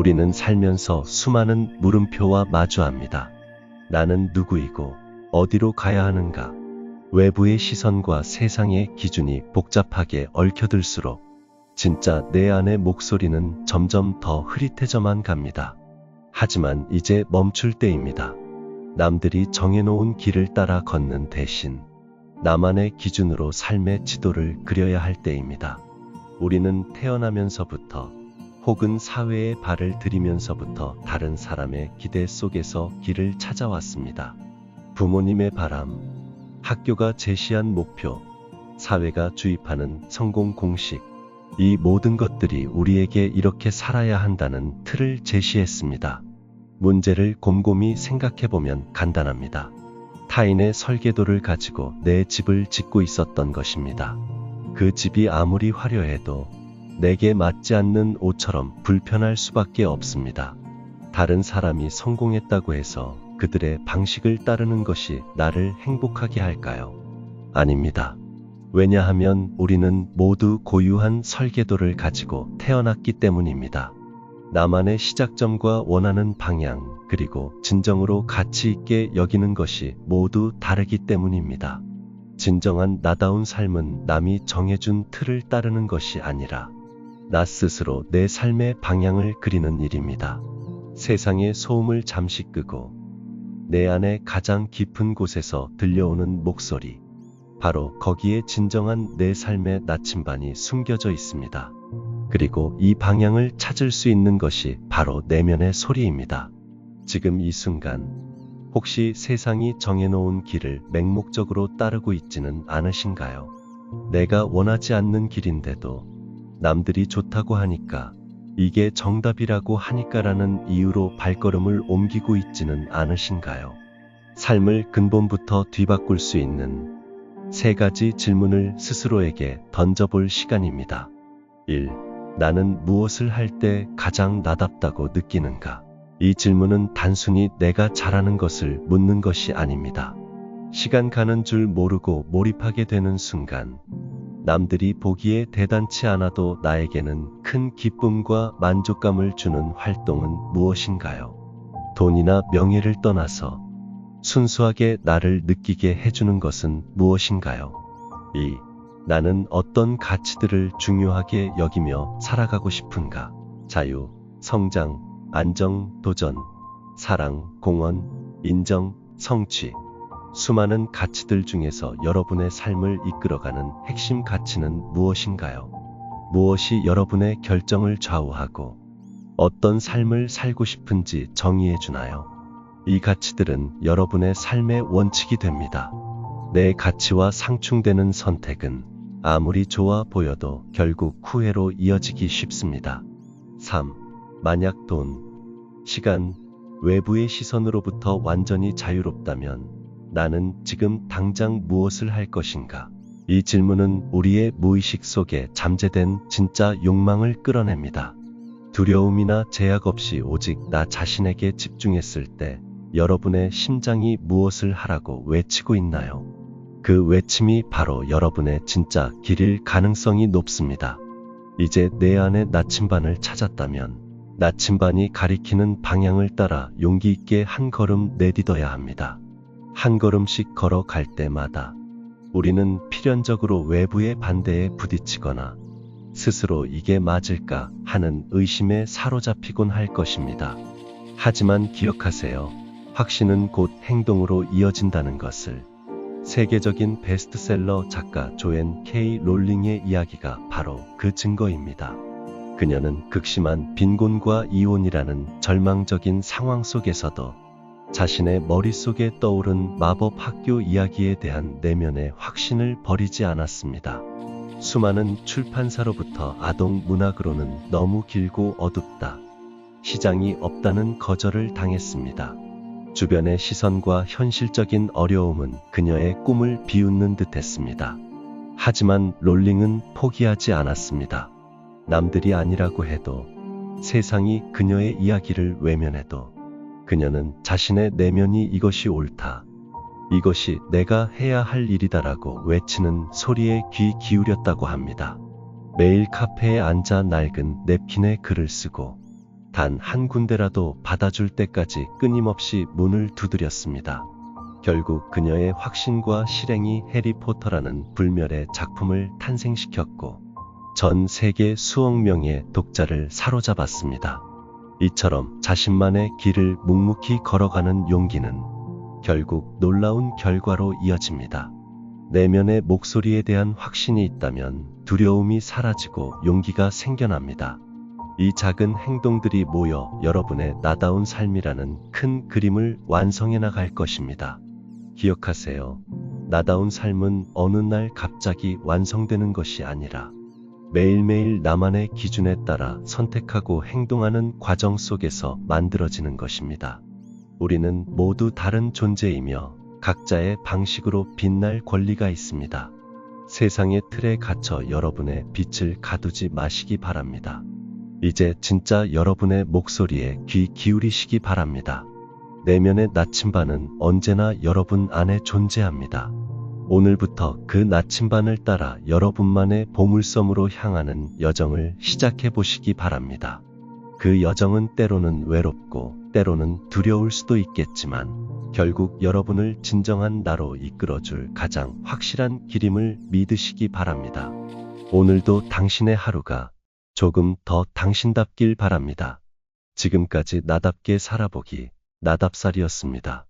우리는 살면서 수많은 물음표와 마주합니다. 나는 누구이고 어디로 가야 하는가? 외부의 시선과 세상의 기준이 복잡하게 얽혀들수록 진짜 내 안의 목소리는 점점 더 흐릿해져만 갑니다. 하지만 이제 멈출 때입니다. 남들이 정해놓은 길을 따라 걷는 대신 나만의 기준으로 삶의 지도를 그려야 할 때입니다. 우리는 태어나면서부터 혹은 사회에 발을 들이면서부터 다른 사람의 기대 속에서 길을 찾아왔습니다. 부모님의 바람, 학교가 제시한 목표, 사회가 주입하는 성공 공식, 이 모든 것들이 우리에게 이렇게 살아야 한다는 틀을 제시했습니다. 문제를 곰곰이 생각해보면 간단합니다. 타인의 설계도를 가지고 내 집을 짓고 있었던 것입니다. 그 집이 아무리 화려해도 내게 맞지 않는 옷처럼 불편할 수밖에 없습니다. 다른 사람이 성공했다고 해서 그들의 방식을 따르는 것이 나를 행복하게 할까요? 아닙니다. 왜냐하면 우리는 모두 고유한 설계도를 가지고 태어났기 때문입니다. 나만의 시작점과 원하는 방향, 그리고 진정으로 가치 있게 여기는 것이 모두 다르기 때문입니다. 진정한 나다운 삶은 남이 정해준 틀을 따르는 것이 아니라 나 스스로 내 삶의 방향을 그리는 일입니다. 세상의 소음을 잠시 끄고 내 안의 가장 깊은 곳에서 들려오는 목소리, 바로 거기에 진정한 내 삶의 나침반이 숨겨져 있습니다. 그리고 이 방향을 찾을 수 있는 것이 바로 내면의 소리입니다. 지금 이 순간 혹시 세상이 정해놓은 길을 맹목적으로 따르고 있지는 않으신가요? 내가 원하지 않는 길인데도 남들이 좋다고 하니까, 이게 정답이라고 하니까라는 이유로 발걸음을 옮기고 있지는 않으신가요? 삶을 근본부터 뒤바꿀 수 있는 3가지 질문을 스스로에게 던져볼 시간입니다. 1. 나는 무엇을 할 때 가장 나답다고 느끼는가? 이 질문은 단순히 내가 잘하는 것을 묻는 것이 아닙니다. 시간 가는 줄 모르고 몰입하게 되는 순간, 남들이 보기에 대단치 않아도 나에게는 큰 기쁨과 만족감을 주는 활동은 무엇인가요? 돈이나 명예를 떠나서 순수하게 나를 느끼게 해주는 것은 무엇인가요? 2. 나는 어떤 가치들을 중요하게 여기며 살아가고 싶은가? 자유, 성장, 안정, 도전, 사랑, 공헌, 인정, 성취. 수많은 가치들 중에서 여러분의 삶을 이끌어가는 핵심 가치는 무엇인가요? 무엇이 여러분의 결정을 좌우하고 어떤 삶을 살고 싶은지 정의해 주나요? 이 가치들은 여러분의 삶의 원칙이 됩니다. 내 가치와 상충되는 선택은 아무리 좋아 보여도 결국 후회로 이어지기 쉽습니다. 3. 만약 돈, 시간, 외부의 시선으로부터 완전히 자유롭다면 나는 지금 당장 무엇을 할 것인가? 이 질문은 우리의 무의식 속에 잠재된 진짜 욕망을 끌어냅니다. 두려움이나 제약 없이 오직 나 자신에게 집중했을 때 여러분의 심장이 무엇을 하라고 외치고 있나요? 그 외침이 바로 여러분의 진짜 길일 가능성이 높습니다. 이제 내 안의 나침반을 찾았다면 나침반이 가리키는 방향을 따라 용기 있게 한 걸음 내딛어야 합니다. 한 걸음씩 걸어갈 때마다 우리는 필연적으로 외부의 반대에 부딪히거나 스스로 이게 맞을까 하는 의심에 사로잡히곤 할 것입니다. 하지만 기억하세요. 확신은 곧 행동으로 이어진다는 것을. 세계적인 베스트셀러 작가 조앤 K. 롤링의 이야기가 바로 그 증거입니다. 그녀는 극심한 빈곤과 이혼이라는 절망적인 상황 속에서도 자신의 머릿속에 떠오른 마법 학교 이야기에 대한 내면의 확신을 버리지 않았습니다. 수많은 출판사로부터 아동 문학으로는 너무 길고 어둡다, 시장이 없다는 거절을 당했습니다. 주변의 시선과 현실적인 어려움은 그녀의 꿈을 비웃는 듯했습니다. 하지만 롤링은 포기하지 않았습니다. 남들이 아니라고 해도, 세상이 그녀의 이야기를 외면해도 그녀는 자신의 내면이 이것이 옳다, 이것이 내가 해야 할 일이다라고 외치는 소리에 귀 기울였다고 합니다. 매일 카페에 앉아 낡은 냅킨에 글을 쓰고 단 한 군데라도 받아줄 때까지 끊임없이 문을 두드렸습니다. 결국 그녀의 확신과 실행이 해리포터라는 불멸의 작품을 탄생시켰고 전 세계 수억 명의 독자를 사로잡았습니다. 이처럼 자신만의 길을 묵묵히 걸어가는 용기는 결국 놀라운 결과로 이어집니다. 내면의 목소리에 대한 확신이 있다면 두려움이 사라지고 용기가 생겨납니다. 이 작은 행동들이 모여 여러분의 나다운 삶이라는 큰 그림을 완성해 나갈 것입니다. 기억하세요. 나다운 삶은 어느 날 갑자기 완성되는 것이 아니라 매일매일 나만의 기준에 따라 선택하고 행동하는 과정 속에서 만들어지는 것입니다. 우리는 모두 다른 존재이며 각자의 방식으로 빛날 권리가 있습니다. 세상의 틀에 갇혀 여러분의 빛을 가두지 마시기 바랍니다. 이제 진짜 여러분의 목소리에 귀 기울이시기 바랍니다. 내면의 나침반은 언제나 여러분 안에 존재합니다. 오늘부터 그 나침반을 따라 여러분만의 보물섬으로 향하는 여정을 시작해 보시기 바랍니다. 그 여정은 때로는 외롭고 때로는 두려울 수도 있겠지만 결국 여러분을 진정한 나로 이끌어줄 가장 확실한 길임을 믿으시기 바랍니다. 오늘도 당신의 하루가 조금 더 당신답길 바랍니다. 지금까지 나답게 살아보기 나답살이었습니다.